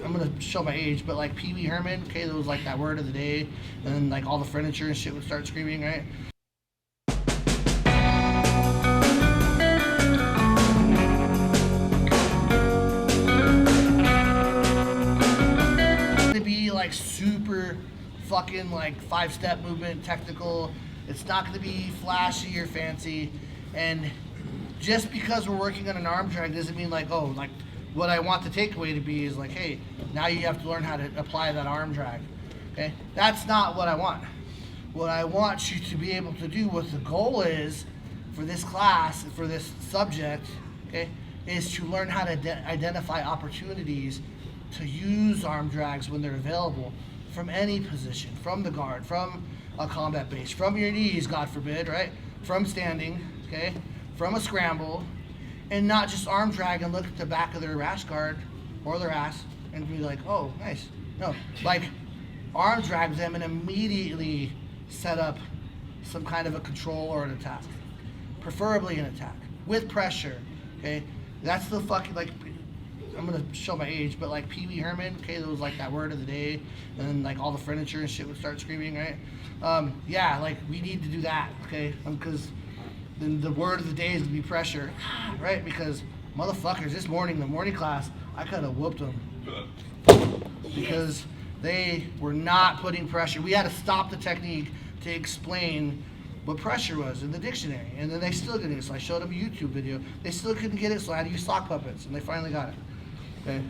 I'm gonna show my age, but like Pee Wee Herman, okay, that was like that word of the day, and then like all the furniture and shit would start screaming, right? To be like super fucking like 5-step movement, technical. It's not gonna be flashy or fancy, and just because we're working on an arm drag doesn't mean like, oh, like what I want the takeaway to be is like, hey, now you have to learn how to apply that arm drag. Okay? That's not what I want. What I want you to be able to do, what the goal is for this class, for this subject, okay, is to learn how to identify opportunities to use arm drags when they're available from any position, from the guard, from a combat base, from your knees, God forbid, right? From standing, okay? From a scramble, and not just arm drag and look at the back of their rash guard or their ass and be like, oh, nice. No, like arm drag them and immediately set up some kind of a control or an attack, preferably an attack with pressure, okay? That's the fucking, like, I'm gonna show my age, but like Pee Wee Herman, okay, that was like that word of the day, and then like all the furniture and shit would start screaming, right? Yeah, like we need to do that, okay? Because then the word of the day is to be pressure, right? Because motherfuckers, this morning, the morning class, I could have whooped them because they were not putting pressure. We had to stop the technique to explain what pressure was in the dictionary, and then they still didn't. So I showed them a YouTube video. They still couldn't get it, so I had to use sock puppets, and they finally got it. Okay,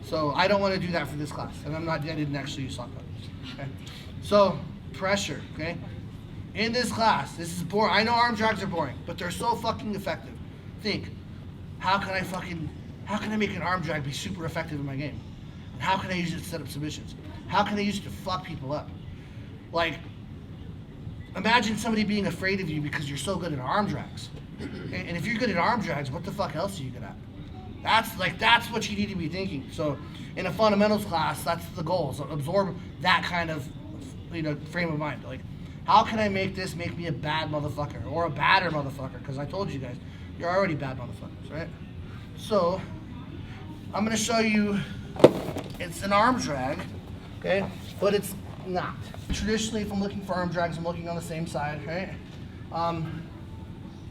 so I don't want to do that for this class, and I didn't actually use sock puppets. Okay, so pressure. Okay, in this class, this is boring. I know arm drags are boring, but they're so fucking effective. Think, how can I make an arm drag be super effective in my game? And how can I use it to set up submissions? How can I use it to fuck people up? Like, imagine somebody being afraid of you because you're so good at arm drags. And if you're good at arm drags, what the fuck else are you good at? That's what you need to be thinking. So in a fundamentals class, that's the goal. So absorb that kind of, frame of mind. Like, how can I make this make me a bad motherfucker or a badder motherfucker? Because I told you guys, you're already bad motherfuckers, right? So I'm gonna show you, it's an arm drag, okay? But it's not. Traditionally, if I'm looking for arm drags, I'm looking on the same side, right?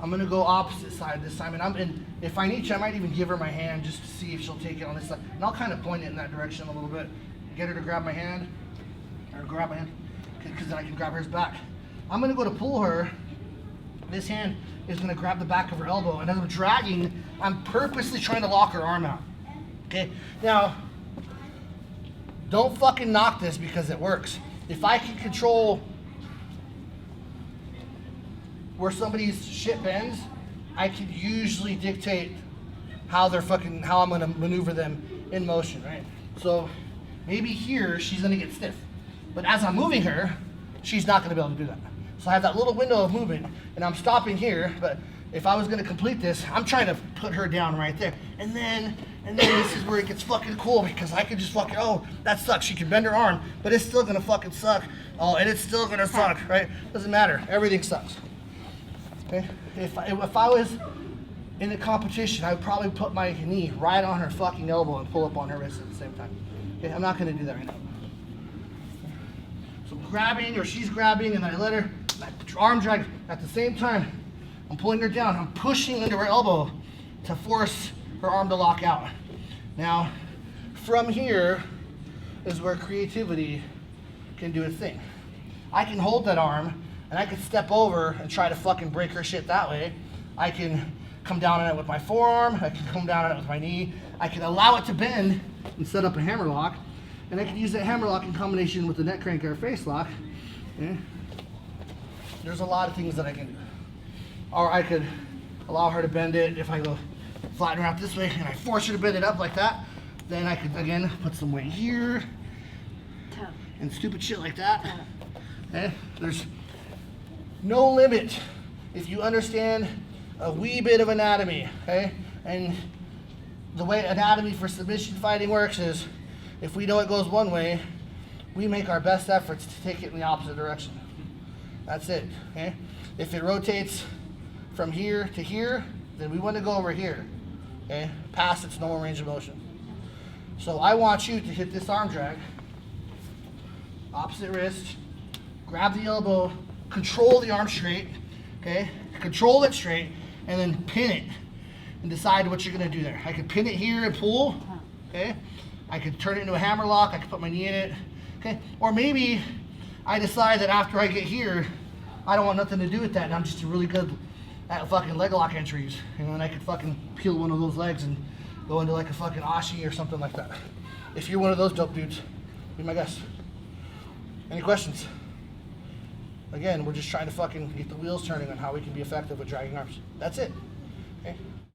I'm gonna go opposite side this time, and if I need to, I might even give her my hand just to see if she'll take it on this side, and I'll kind of point it in that direction a little bit, get her to grab my hand, because then I can grab hers back. I'm gonna go to pull her. This hand is gonna grab the back of her elbow, and as I'm dragging, I'm purposely trying to lock her arm out. Okay, now, don't fucking knock this because it works. If I can control where somebody's shit bends, I can usually dictate how I'm gonna maneuver them in motion, right? So maybe here she's gonna get stiff, but as I'm moving her, she's not gonna be able to do that. So I have that little window of movement, and I'm stopping here, but if I was gonna complete this, I'm trying to put her down right there. And then this is where it gets fucking cool, because I could just oh, that sucks. She can bend her arm, but it's still gonna fucking suck. Oh, and it's still gonna suck, right? Doesn't matter, everything sucks. Okay? If I was in a competition, I would probably put my knee right on her fucking elbow and pull up on her wrist at the same time. Okay, I'm not gonna do that right now. So grabbing, or she's grabbing, and I let her arm drag at the same time. I'm pulling her down. I'm pushing into her elbow to force her arm to lock out. Now, from here is where creativity can do its thing. I can hold that arm, and I can step over and try to fucking break her shit that way. I can come down on it with my forearm. I can come down on it with my knee. I can allow it to bend and set up a hammerlock. And I can use that hammerlock in combination with the neck crank or face lock. Okay? There's a lot of things that I can do. Or I could allow her to bend it. If I go flatten her out this way and I force her to bend it up like that, then I could, again, put some weight here and stupid shit like that. Okay? There's no limit if you understand a wee bit of anatomy, okay? And the way anatomy for submission fighting works is, if we know it goes one way, we make our best efforts to take it in the opposite direction. That's it, okay? If it rotates from here to here, then we want to go over here, okay? Past its normal range of motion. So I want you to hit this arm drag, opposite wrist, grab the elbow, control the arm straight, okay? Control it straight, and then pin it and decide what you're gonna do there. I could pin it here and pull, okay? I could turn it into a hammer lock, I could put my knee in it, okay? Or maybe I decide that after I get here, I don't want nothing to do with that, and I'm just really good at fucking leg lock entries. And then I could fucking peel one of those legs and go into like a fucking Ashi or something like that. If you're one of those dope dudes, be my guest. Any questions? Again, we're just trying to fucking get the wheels turning on how we can be effective with dragging arms. That's it. Okay?